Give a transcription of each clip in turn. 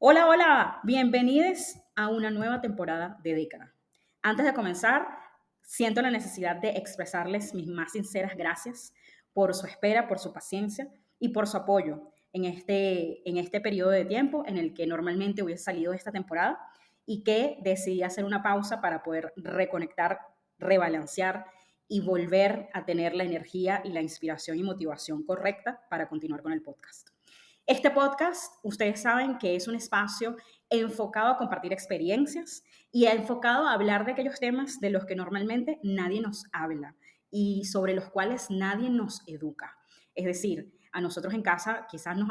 Hola, hola, bienvenidos a una nueva temporada de Década. Antes de comenzar, siento la necesidad de expresarles mis más sinceras gracias por su espera, por su paciencia y por su apoyo en este periodo de tiempo en el que normalmente hubiese salido esta temporada y que decidí hacer una pausa para poder reconectar, rebalancear y volver a tener la energía y la inspiración y motivación correcta para continuar con el podcast. Este podcast, ustedes saben que es un espacio enfocado a compartir experiencias y enfocado a hablar de aquellos temas de los que normalmente nadie nos habla y sobre los cuales nadie nos educa. Es decir, a nosotros en casa quizás nos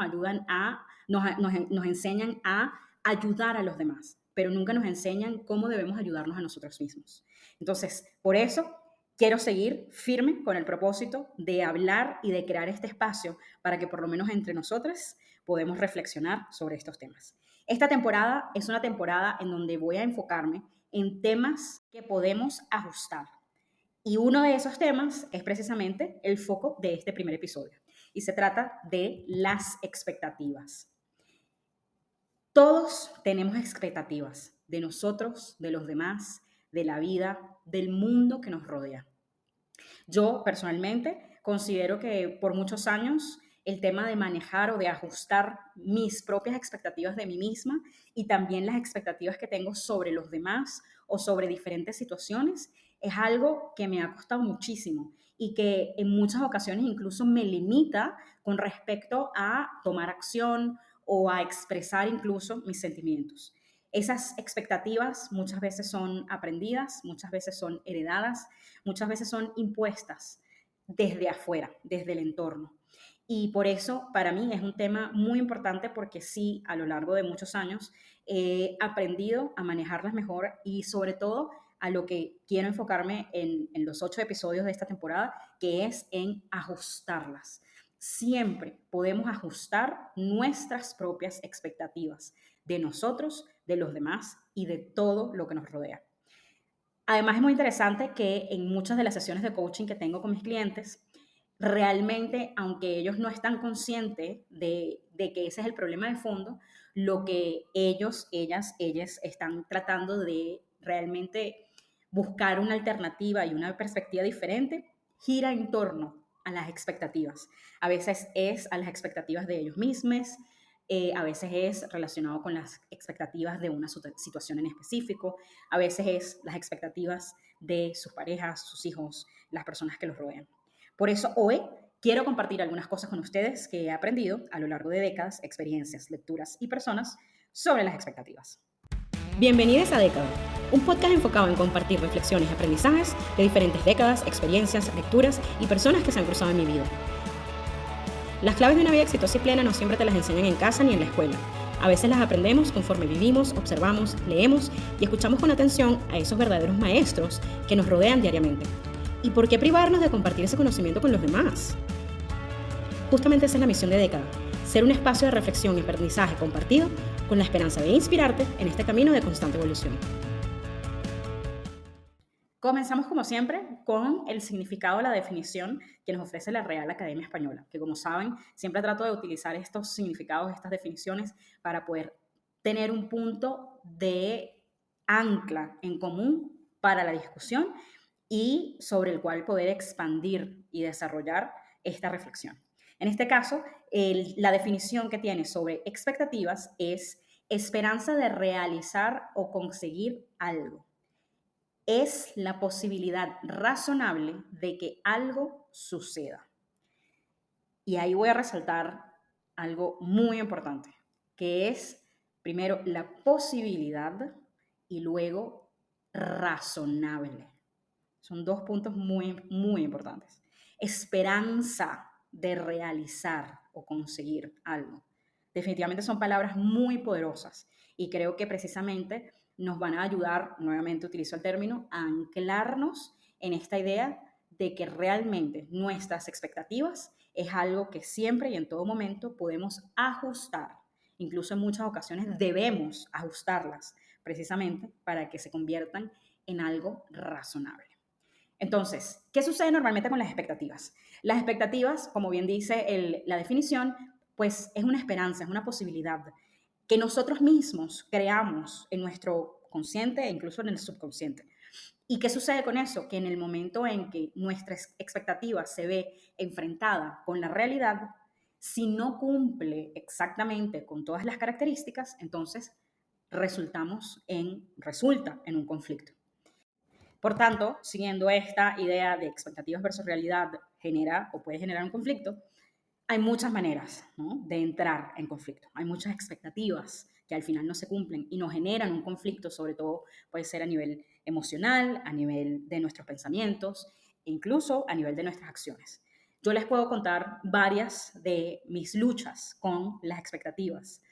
enseñan a ayudar a los demás, pero nunca nos enseñan cómo debemos ayudarnos a nosotros mismos. Entonces, por eso quiero seguir firme con el propósito de hablar y de crear este espacio para que por lo menos entre nosotros podemos reflexionar sobre estos temas. Esta temporada es una temporada en donde voy a enfocarme en temas que podemos ajustar. Y uno de esos temas es precisamente el foco de este primer episodio. Y se trata de las expectativas. Todos tenemos expectativas de nosotros, de los demás, de la vida, del mundo que nos rodea. Yo personalmente considero que por muchos años el tema de manejar o de ajustar mis propias expectativas de mí misma y también las expectativas que tengo sobre los demás o sobre diferentes situaciones es algo que me ha costado muchísimo y que en muchas ocasiones incluso me limita con respecto a tomar acción o a expresar incluso mis sentimientos. Esas expectativas muchas veces son aprendidas, muchas veces son heredadas, muchas veces son impuestas desde afuera, desde el entorno. Y por eso para mí es un tema muy importante porque sí, a lo largo de muchos años he aprendido a manejarlas mejor y sobre todo a lo que quiero enfocarme en los 8 episodios de esta temporada, que es en ajustarlas. Siempre podemos ajustar nuestras propias expectativas de nosotros, de los demás y de todo lo que nos rodea. Además, es muy interesante que en muchas de las sesiones de coaching que tengo con mis clientes, realmente, aunque ellos no están conscientes de que ese es el problema de fondo, lo que ellas están tratando de realmente buscar una alternativa y una perspectiva diferente, gira en torno a las expectativas. A veces es a las expectativas de ellos mismos, a veces es relacionado con las expectativas de una situación en específico, a veces es las expectativas de sus parejas, sus hijos, las personas que los rodean. Por eso hoy quiero compartir algunas cosas con ustedes que he aprendido a lo largo de décadas, experiencias, lecturas y personas sobre las expectativas. Bienvenidos a Década, un podcast enfocado en compartir reflexiones y aprendizajes de diferentes décadas, experiencias, lecturas y personas que se han cruzado en mi vida. Las claves de una vida exitosa y plena no siempre te las enseñan en casa ni en la escuela. A veces las aprendemos conforme vivimos, observamos, leemos y escuchamos con atención a esos verdaderos maestros que nos rodean diariamente. ¿Y por qué privarnos de compartir ese conocimiento con los demás? Justamente esa es la misión de Década, ser un espacio de reflexión y aprendizaje compartido con la esperanza de inspirarte en este camino de constante evolución. Comenzamos como siempre con el significado de la definición que nos ofrece la Real Academia Española, que como saben siempre trato de utilizar estos significados, estas definiciones para poder tener un punto de ancla en común para la discusión y sobre el cual poder expandir y desarrollar esta reflexión. En este caso, la definición que tiene sobre expectativas es esperanza de realizar o conseguir algo. Es la posibilidad razonable de que algo suceda. Y ahí voy a resaltar algo muy importante, que es primero la posibilidad y luego razonable. Son dos puntos muy, muy importantes. Esperanza de realizar o conseguir algo. Definitivamente son palabras muy poderosas y creo que precisamente nos van a ayudar, nuevamente utilizo el término, a anclarnos en esta idea de que realmente nuestras expectativas es algo que siempre y en todo momento podemos ajustar. Incluso en muchas ocasiones debemos ajustarlas precisamente para que se conviertan en algo razonable. Entonces, ¿qué sucede normalmente con las expectativas? Las expectativas, como bien dice la definición, pues es una esperanza, es una posibilidad. que nosotros mismos creamos en nuestro consciente e incluso en el subconsciente. ¿Y qué sucede con eso? Que en el momento en que nuestra expectativa se ve enfrentada con la realidad, si no cumple exactamente con todas las características, entonces resulta en un conflicto. Por tanto, siguiendo esta idea de expectativas versus realidad genera o puede generar un conflicto, hay muchas maneras, ¿no?, de entrar en conflicto. Hay muchas expectativas que al final no se cumplen y nos generan un conflicto, sobre todo puede ser a nivel emocional, a nivel de nuestros pensamientos, e incluso a nivel de nuestras acciones. Yo les puedo contar varias de mis luchas con las expectativas.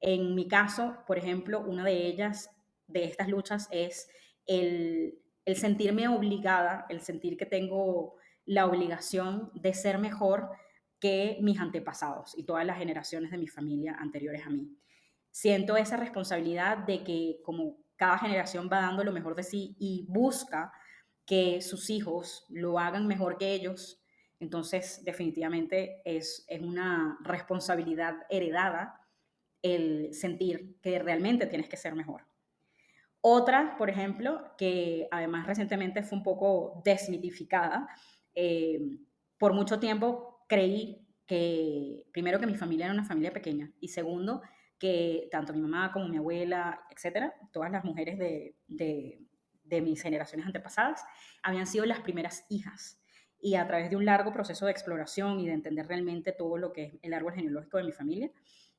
En mi caso, por ejemplo, una de ellas, de estas luchas, es el sentirme obligada, el sentir que tengo la obligación de ser mejor que mis antepasados y todas las generaciones de mi familia anteriores a mí. Siento esa responsabilidad de que como cada generación va dando lo mejor de sí y busca que sus hijos lo hagan mejor que ellos, entonces definitivamente es una responsabilidad heredada el sentir que realmente tienes que ser mejor. Otra, por ejemplo, que además recientemente fue un poco desmitificada, eh, por mucho tiempo creí que, primero, que mi familia era una familia pequeña y segundo, que tanto mi mamá como mi abuela, etcétera, todas las mujeres de mis generaciones antepasadas, habían sido las primeras hijas. Y a través de un largo proceso de exploración y de entender realmente todo lo que es el árbol genealógico de mi familia,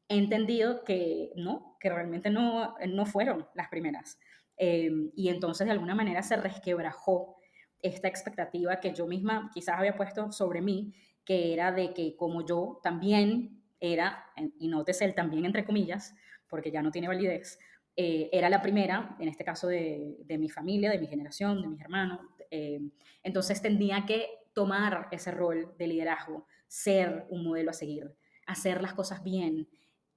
he entendido que no, que realmente no fueron las primeras. Y entonces de alguna manera se resquebrajó esta expectativa que yo misma quizás había puesto sobre mí, que era de que como yo también era, y nótese el también entre comillas, porque ya no tiene validez, era la primera, en este caso de mi familia, de mi generación, de mis hermanos, entonces tenía que tomar ese rol de liderazgo, ser un modelo a seguir, hacer las cosas bien,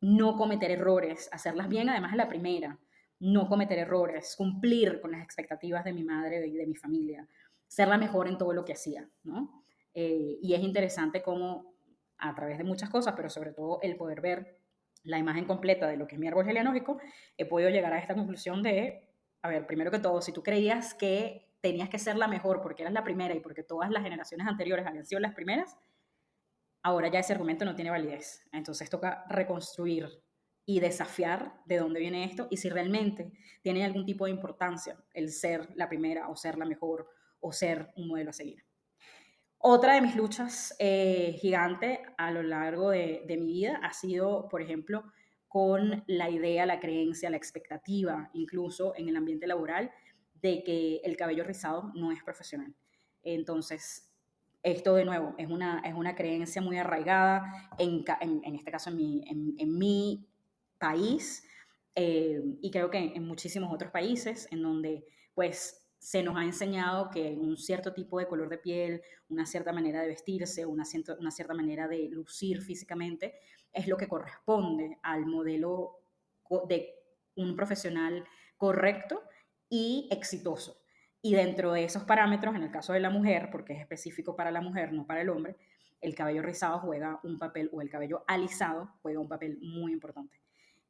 no cometer errores, hacerlas bien además a la primera, no cometer errores, cumplir con las expectativas de mi madre y de mi familia, ser la mejor en todo lo que hacía, ¿no? Y es interesante cómo a través de muchas cosas, pero sobre todo el poder ver la imagen completa de lo que es mi árbol genealógico, he podido llegar a esta conclusión de, a ver, primero que todo, si tú creías que tenías que ser la mejor porque eras la primera y porque todas las generaciones anteriores habían sido las primeras, ahora ya ese argumento no tiene validez. Entonces toca reconstruir y desafiar de dónde viene esto y si realmente tiene algún tipo de importancia el ser la primera o ser la mejor o ser un modelo a seguir. Otra de mis luchas gigante a lo largo de mi vida ha sido, por ejemplo, con la idea, la creencia, la expectativa, incluso en el ambiente laboral, de que el cabello rizado no es profesional. Entonces, esto de nuevo es una creencia muy arraigada, en este caso en mi país, y creo que en muchísimos otros países, en donde pues se nos ha enseñado que un cierto tipo de color de piel, una cierta manera de vestirse, una cierta manera de lucir físicamente, es lo que corresponde al modelo de un profesional correcto y exitoso. Y dentro de esos parámetros, en el caso de la mujer, porque es específico para la mujer, no para el hombre, el cabello rizado juega un papel, o el cabello alisado juega un papel muy importante.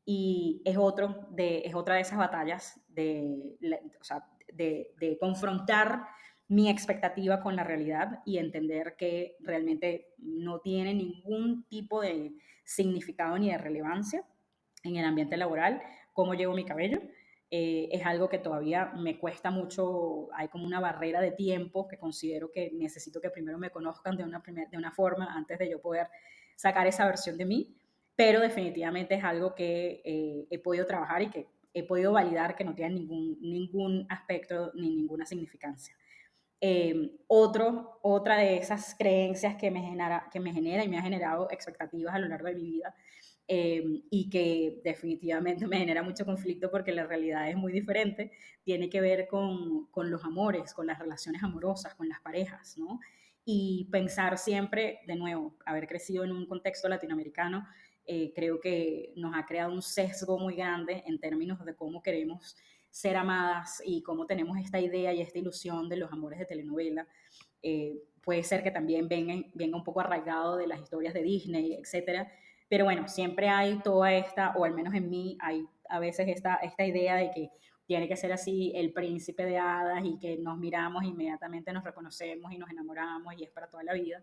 Y es otra de esas batallas o sea, de confrontar mi expectativa con la realidad y entender que realmente no tiene ningún tipo de significado ni de relevancia en el ambiente laboral cómo llevo mi cabello. Es algo que todavía me cuesta mucho, hay como una barrera de tiempo que considero que necesito que primero me conozcan de una forma antes de yo poder sacar esa versión de mí, pero definitivamente es algo que he podido trabajar y que he podido validar que no tiene ningún aspecto ni ninguna significancia. Otra de esas creencias que me genera y me ha generado expectativas a lo largo de mi vida, y que definitivamente me genera mucho conflicto porque la realidad es muy diferente, tiene que ver con los amores, con las relaciones amorosas, con las parejas, ¿no? Y pensar siempre, de nuevo, haber crecido en un contexto latinoamericano, creo que nos ha creado un sesgo muy grande en términos de cómo queremos ser amadas y cómo tenemos esta idea y esta ilusión de los amores de telenovela. Puede ser que también venga un poco arraigado de las historias de Disney, etcétera, Pero bueno, siempre hay toda esta, o al menos en mí, hay a veces esta idea de que tiene que ser así el príncipe de hadas y que nos miramos e inmediatamente nos reconocemos y nos enamoramos y es para toda la vida.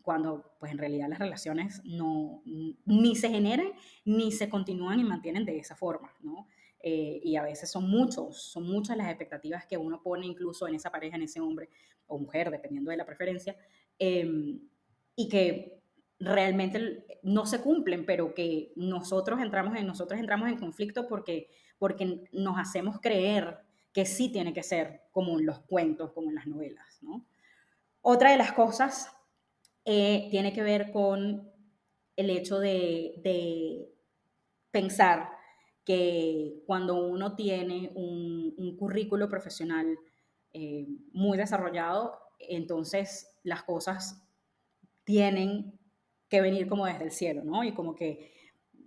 Cuando pues en realidad las relaciones no, ni se generan ni se continúan y mantienen de esa forma, ¿no? Y a veces son muchas las expectativas que uno pone incluso en esa pareja, en ese hombre o mujer, dependiendo de la preferencia, y que realmente no se cumplen, pero que nosotros entramos en conflicto porque nos hacemos creer que sí tiene que ser como en los cuentos, como en las novelas, ¿no? Otra de las cosas tiene que ver con el hecho de pensar que cuando uno tiene un currículo profesional muy desarrollado, entonces las cosas tienen que venir como desde el cielo, ¿no? Y como que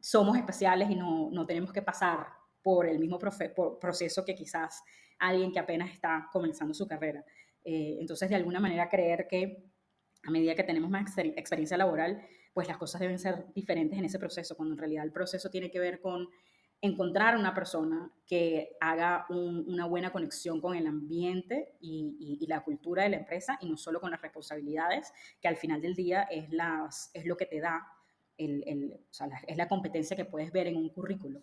somos especiales y no tenemos que pasar por el mismo proceso que quizás alguien que apenas está comenzando su carrera. Entonces, de alguna manera, creer que a medida que tenemos más experiencia laboral, pues las cosas deben ser diferentes en ese proceso, cuando en realidad el proceso tiene que ver con encontrar una persona que haga una buena conexión con el ambiente y la cultura de la empresa y no solo con las responsabilidades, que al final del día es lo que te da, o sea, es la competencia que puedes ver en un currículo.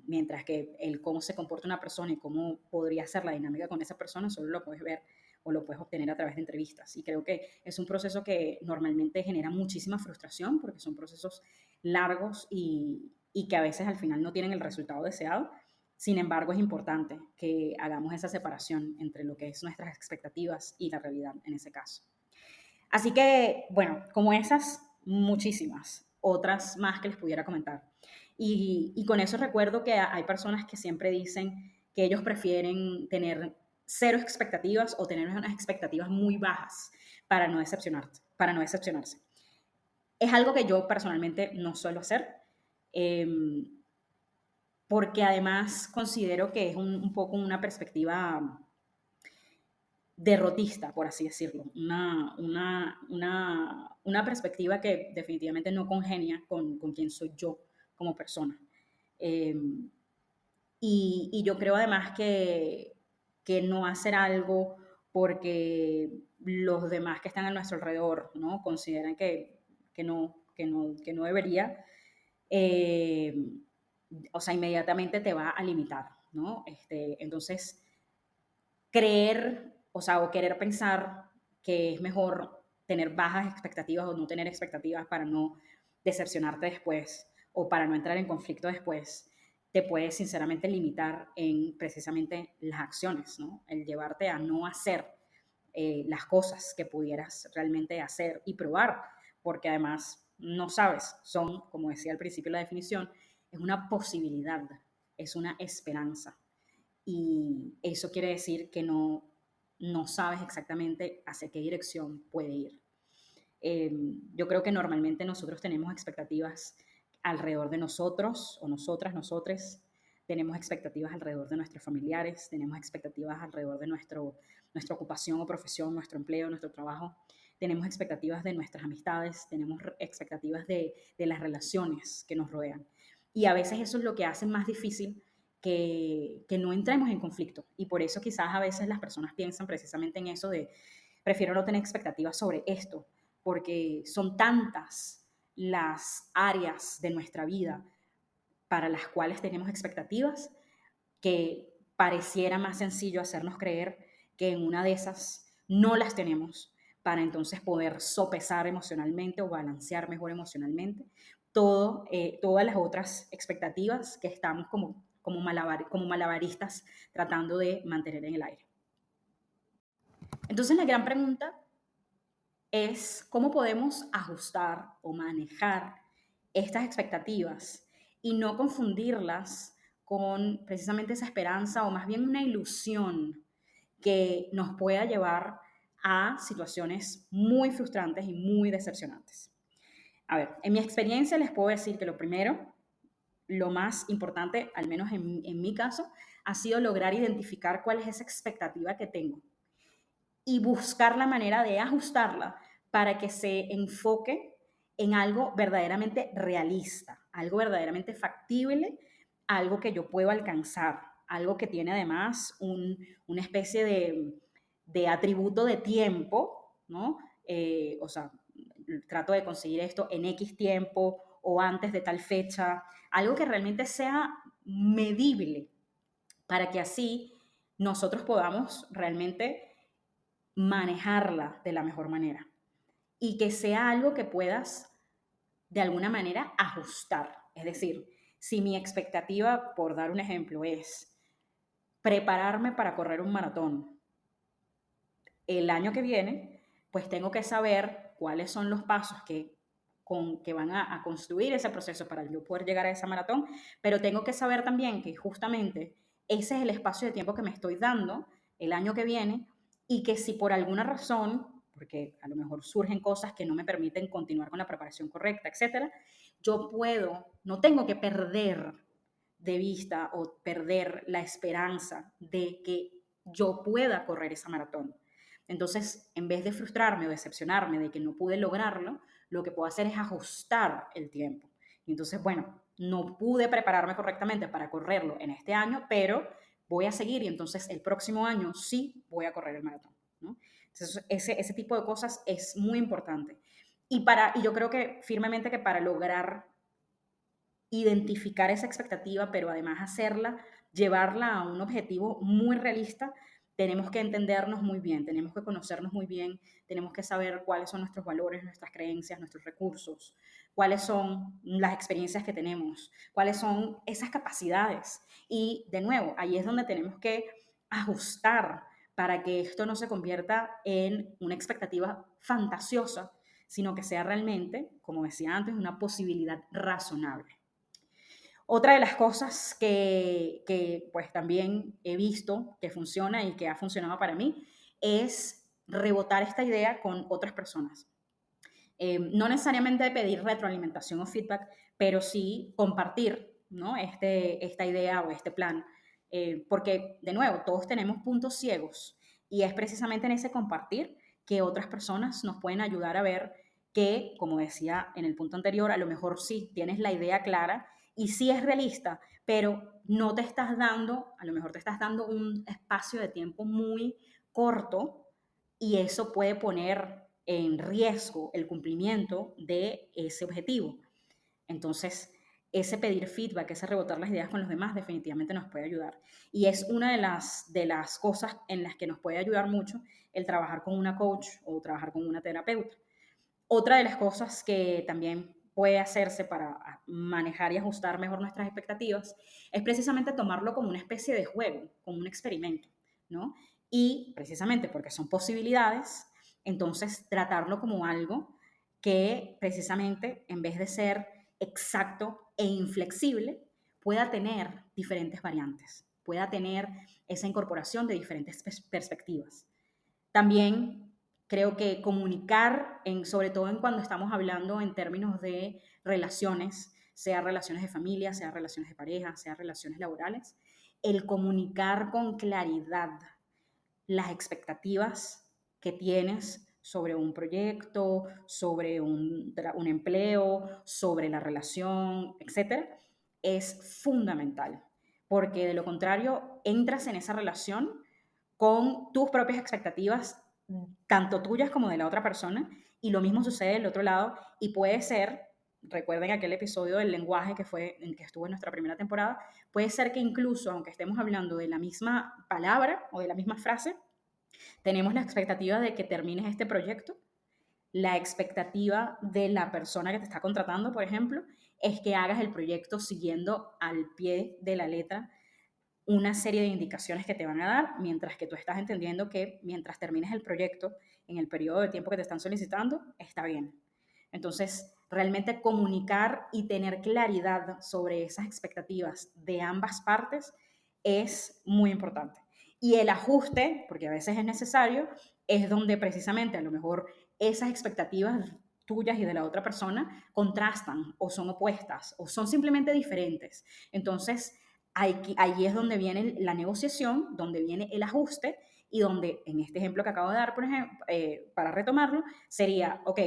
Mientras que el cómo se comporta una persona y cómo podría ser la dinámica con esa persona solo lo puedes ver o lo puedes obtener a través de entrevistas. Y creo que es un proceso que normalmente genera muchísima frustración porque son procesos largos y que a veces al final no tienen el resultado deseado. Sin embargo, es importante que hagamos esa separación entre lo que es nuestras expectativas y la realidad en ese caso. Así que, bueno, como esas, muchísimas otras más que les pudiera comentar. Y con eso recuerdo que hay personas que siempre dicen que ellos prefieren tener cero expectativas o tener unas expectativas muy bajas para no decepcionarse. Para no decepcionarse. Es algo que yo personalmente no suelo hacer, eh, porque además considero que es un poco una perspectiva derrotista, por así decirlo, una perspectiva que definitivamente no congenia con quién soy yo como persona. Eh, y yo creo además que no hacer algo porque los demás que están a nuestro alrededor, ¿no? Consideran que no debería, eh, o sea, inmediatamente te va a limitar, ¿no? Entonces, creer, o sea, o querer pensar que es mejor tener bajas expectativas o no tener expectativas para no decepcionarte después o para no entrar en conflicto después, te puede sinceramente limitar en precisamente las acciones, ¿no? El llevarte a no hacer las cosas que pudieras realmente hacer y probar, porque además no sabes, son, como decía al principio la definición, es una posibilidad, es una esperanza y eso quiere decir que no sabes exactamente hacia qué dirección puede ir. Eh, yo creo que normalmente nosotros tenemos expectativas alrededor de nosotros o nosotras, nosotres, tenemos expectativas alrededor de nuestros familiares, tenemos expectativas alrededor de nuestra ocupación o profesión, nuestro empleo, nuestro trabajo, tenemos expectativas de nuestras amistades, tenemos expectativas de las relaciones que nos rodean. Y a veces eso es lo que hace más difícil que no entremos en conflicto. Y por eso quizás a veces las personas piensan precisamente en eso de, prefiero no tener expectativas sobre esto, porque son tantas las áreas de nuestra vida para las cuales tenemos expectativas que pareciera más sencillo hacernos creer que en una de esas no las tenemos para entonces poder sopesar emocionalmente o balancear mejor emocionalmente todas las otras expectativas que estamos como malabaristas tratando de mantener en el aire. Entonces la gran pregunta es cómo podemos ajustar o manejar estas expectativas y no confundirlas con precisamente esa esperanza o más bien una ilusión que nos pueda llevar a situaciones muy frustrantes y muy decepcionantes. A ver, en mi experiencia les puedo decir que lo primero, lo más importante, al menos en mi caso, ha sido lograr identificar cuál es esa expectativa que tengo y buscar la manera de ajustarla para que se enfoque en algo verdaderamente realista, algo verdaderamente factible, algo que yo puedo alcanzar, algo que tiene además una especie de atributo de tiempo, ¿no? O sea, trato de conseguir esto en X tiempo o antes de tal fecha, algo que realmente sea medible para que así nosotros podamos realmente manejarla de la mejor manera y que sea algo que puedas de alguna manera ajustar. Es decir, si mi expectativa, por dar un ejemplo, es prepararme para correr un maratón el año que viene, pues tengo que saber cuáles son los pasos que van a construir ese proceso para yo poder llegar a esa maratón, pero tengo que saber también que justamente ese es el espacio de tiempo que me estoy dando el año que viene y que si por alguna razón, porque a lo mejor surgen cosas que no me permiten continuar con la preparación correcta, etcétera, yo puedo, no tengo que perder de vista o perder la esperanza de que yo pueda correr esa maratón. Entonces, en vez de frustrarme o decepcionarme de que no pude lograrlo, lo que puedo hacer es ajustar el tiempo. Y entonces, bueno, no pude prepararme correctamente para correrlo en este año, pero voy a seguir y entonces el próximo año sí voy a correr el maratón, ¿no? Entonces, ese tipo de cosas es muy importante. Y yo creo que firmemente que para lograr identificar esa expectativa, pero además hacerla, llevarla a un objetivo muy realista, tenemos que entendernos muy bien, tenemos que conocernos muy bien, tenemos que saber cuáles son nuestros valores, nuestras creencias, nuestros recursos, cuáles son las experiencias que tenemos, cuáles son esas capacidades. Y de nuevo, ahí es donde tenemos que ajustar para que esto no se convierta en una expectativa fantasiosa, sino que sea realmente, como decía antes, una posibilidad razonable. Otra de las cosas que pues también he visto que funciona y que ha funcionado para mí es rebotar esta idea con otras personas. No necesariamente pedir retroalimentación o feedback, pero sí compartir, ¿no? Esta idea o este plan. Porque, de nuevo, todos tenemos puntos ciegos y es precisamente en ese compartir que otras personas nos pueden ayudar a ver que, como decía en el punto anterior, a lo mejor sí tienes la idea clara y sí es realista, pero no te estás dando, a lo mejor te estás dando un espacio de tiempo muy corto y eso puede poner en riesgo el cumplimiento de ese objetivo. Entonces, ese pedir feedback, ese rebotar las ideas con los demás, definitivamente nos puede ayudar. Y es una de las cosas en las que nos puede ayudar mucho el trabajar con una coach o trabajar con una terapeuta. Otra de las cosas que también puede hacerse para manejar y ajustar mejor nuestras expectativas es precisamente tomarlo como una especie de juego, como un experimento, ¿no? Y precisamente porque son posibilidades, entonces tratarlo como algo que precisamente en vez de ser exacto e inflexible, pueda tener diferentes variantes, pueda tener esa incorporación de diferentes perspectivas. También creo que comunicar, sobre todo en cuando estamos hablando en términos de relaciones, sea relaciones de familia, sea relaciones de pareja, sea relaciones laborales, el comunicar con claridad las expectativas que tienes sobre un proyecto, sobre un empleo, sobre la relación, etcétera, es fundamental. Porque de lo contrario, entras en esa relación con tus propias expectativas, tanto tuyas como de la otra persona, y lo mismo sucede del otro lado, y puede ser, recuerden aquel episodio del lenguaje que fue en que estuvo en nuestra primera temporada, puede ser que incluso, aunque estemos hablando de la misma palabra o de la misma frase, tenemos la expectativa de que termines este proyecto, la expectativa de la persona que te está contratando, por ejemplo, es que hagas el proyecto siguiendo al pie de la letra una serie de indicaciones que te van a dar, mientras que tú estás entendiendo que mientras termines el proyecto en el periodo de tiempo que te están solicitando, está bien. Entonces, realmente comunicar y tener claridad sobre esas expectativas de ambas partes es muy importante. Y el ajuste, porque a veces es necesario, es donde precisamente a lo mejor esas expectativas tuyas y de la otra persona contrastan o son opuestas o son simplemente diferentes. Entonces, ahí es donde viene la negociación, donde viene el ajuste y donde, en este ejemplo que acabo de dar, por ejemplo, para retomarlo, sería, ok,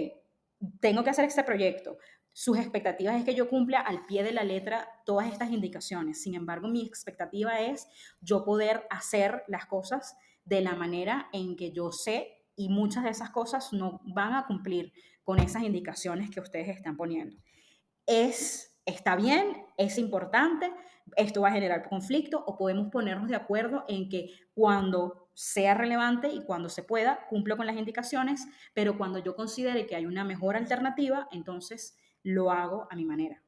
tengo que hacer este proyecto. Sus expectativas es que yo cumpla al pie de la letra todas estas indicaciones. Sin embargo, mi expectativa es yo poder hacer las cosas de la manera en que yo sé, y muchas de esas cosas no van a cumplir con esas indicaciones que ustedes están poniendo. Está bien, es importante, esto va a generar conflicto, o podemos ponernos de acuerdo en que cuando sea relevante y cuando se pueda, cumplo con las indicaciones, pero cuando yo considere que hay una mejor alternativa, entonces lo hago a mi manera.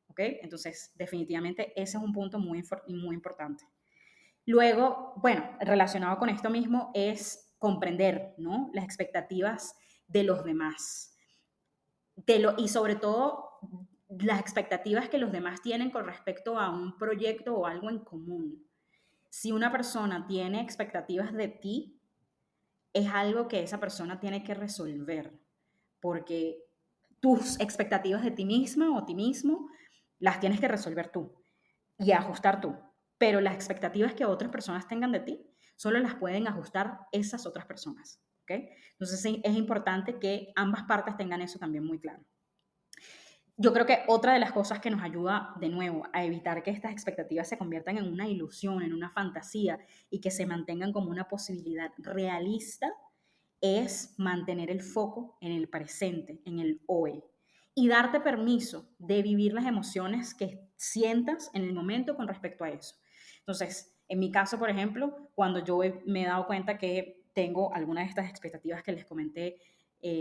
¿Ok? Entonces, definitivamente ese es un punto muy importante. Luego, bueno, relacionado con esto mismo es comprender, ¿no?, las expectativas de los demás. Y sobre todo las expectativas que los demás tienen con respecto a un proyecto o algo en común. Si una persona tiene expectativas de ti, es algo que esa persona tiene que resolver, porque tus expectativas de ti misma o ti mismo las tienes que resolver tú y ajustar tú. Pero las expectativas que otras personas tengan de ti solo las pueden ajustar esas otras personas. ¿Ok? Entonces sí, es importante que ambas partes tengan eso también muy claro. Yo creo que otra de las cosas que nos ayuda, de nuevo, a evitar que estas expectativas se conviertan en una ilusión, en una fantasía, y que se mantengan como una posibilidad realista, es mantener el foco en el presente, en el hoy, y darte permiso de vivir las emociones que sientas en el momento con respecto a eso. Entonces, en mi caso, por ejemplo, cuando yo me he dado cuenta que tengo alguna de estas expectativas que les comenté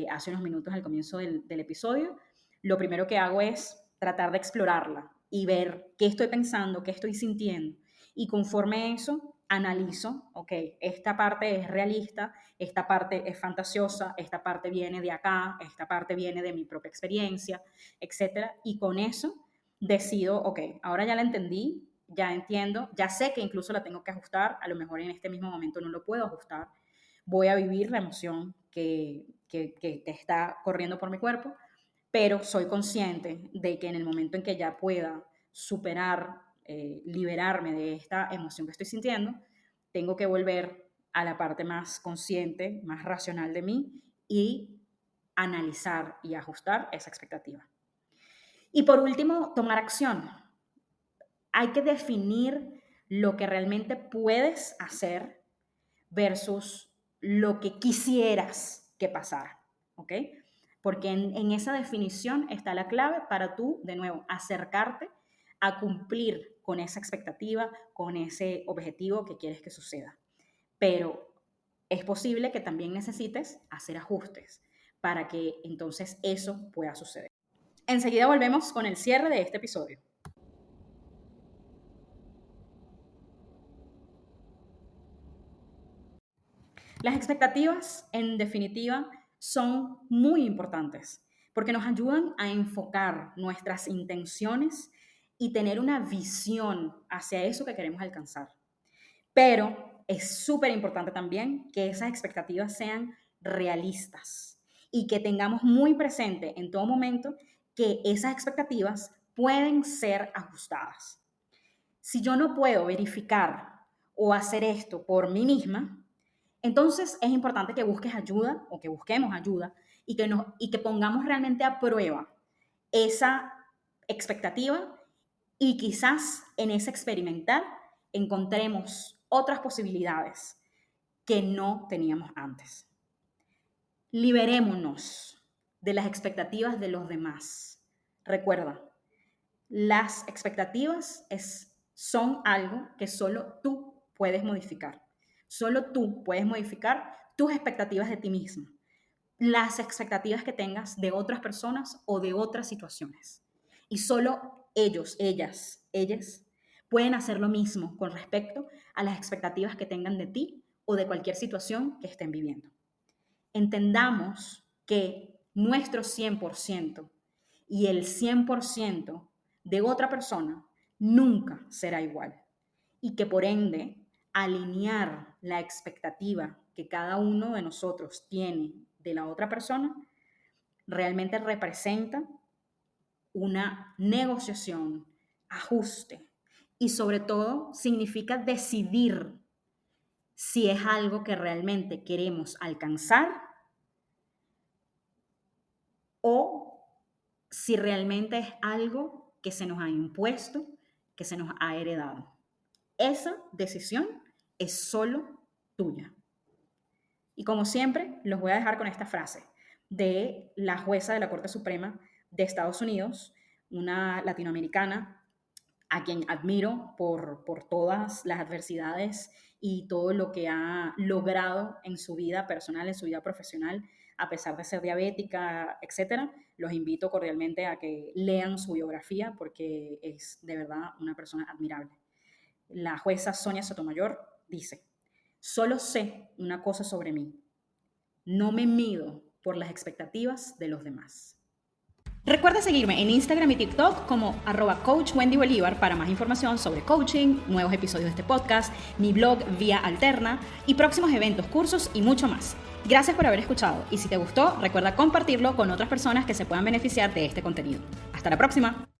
hace unos minutos al comienzo del episodio, lo primero que hago es tratar de explorarla y ver qué estoy pensando, qué estoy sintiendo. Y conforme a eso, analizo, ok, esta parte es realista, esta parte es fantasiosa, esta parte viene de acá, esta parte viene de mi propia experiencia, etcétera. Y con eso decido, ok, ahora ya la entendí, ya entiendo, ya sé que incluso la tengo que ajustar, a lo mejor en este mismo momento no lo puedo ajustar, voy a vivir la emoción que está corriendo por mi cuerpo, pero soy consciente de que en el momento en que ya pueda superar, liberarme de esta emoción que estoy sintiendo, tengo que volver a la parte más consciente, más racional de mí y analizar y ajustar esa expectativa. Y por último, tomar acción. Hay que definir lo que realmente puedes hacer versus lo que quisieras que pasara, ¿ok? Porque en esa definición está la clave para tú, de nuevo, acercarte a cumplir con esa expectativa, con ese objetivo que quieres que suceda. Pero es posible que también necesites hacer ajustes para que entonces eso pueda suceder. Enseguida volvemos con el cierre de este episodio. Las expectativas, en definitiva, son muy importantes porque nos ayudan a enfocar nuestras intenciones y tener una visión hacia eso que queremos alcanzar. Pero es súper importante también que esas expectativas sean realistas y que tengamos muy presente en todo momento que esas expectativas pueden ser ajustadas. Si yo no puedo verificar o hacer esto por mí misma, entonces es importante que busques ayuda o que busquemos ayuda y que pongamos realmente a prueba esa expectativa y quizás en ese experimentar encontremos otras posibilidades que no teníamos antes. Liberémonos de las expectativas de los demás. Recuerda, las expectativas son algo que solo tú puedes modificar. Solo tú puedes modificar tus expectativas de ti misma, las expectativas que tengas de otras personas o de otras situaciones. Y solo ellas pueden hacer lo mismo con respecto a las expectativas que tengan de ti o de cualquier situación que estén viviendo. Entendamos que nuestro 100% y el 100% de otra persona nunca será igual y que por ende alinear la expectativa que cada uno de nosotros tiene de la otra persona realmente representa una negociación, ajuste y sobre todo significa decidir si es algo que realmente queremos alcanzar o si realmente es algo que se nos ha impuesto, que se nos ha heredado. Esa decisión es solo tuya. Y como siempre, los voy a dejar con esta frase de la jueza de la Corte Suprema de Estados Unidos, una latinoamericana a quien admiro por todas las adversidades y todo lo que ha logrado en su vida personal, en su vida profesional, a pesar de ser diabética, etcétera. Los invito cordialmente a que lean su biografía porque es de verdad una persona admirable. La jueza Sonia Sotomayor dice: solo sé una cosa sobre mí, no me mido por las expectativas de los demás. Recuerda seguirme en Instagram y TikTok como @coachwendybolívar para más información sobre coaching, nuevos episodios de este podcast, mi blog Vía Alterna y próximos eventos, cursos y mucho más. Gracias por haber escuchado y si te gustó, recuerda compartirlo con otras personas que se puedan beneficiar de este contenido. Hasta la próxima.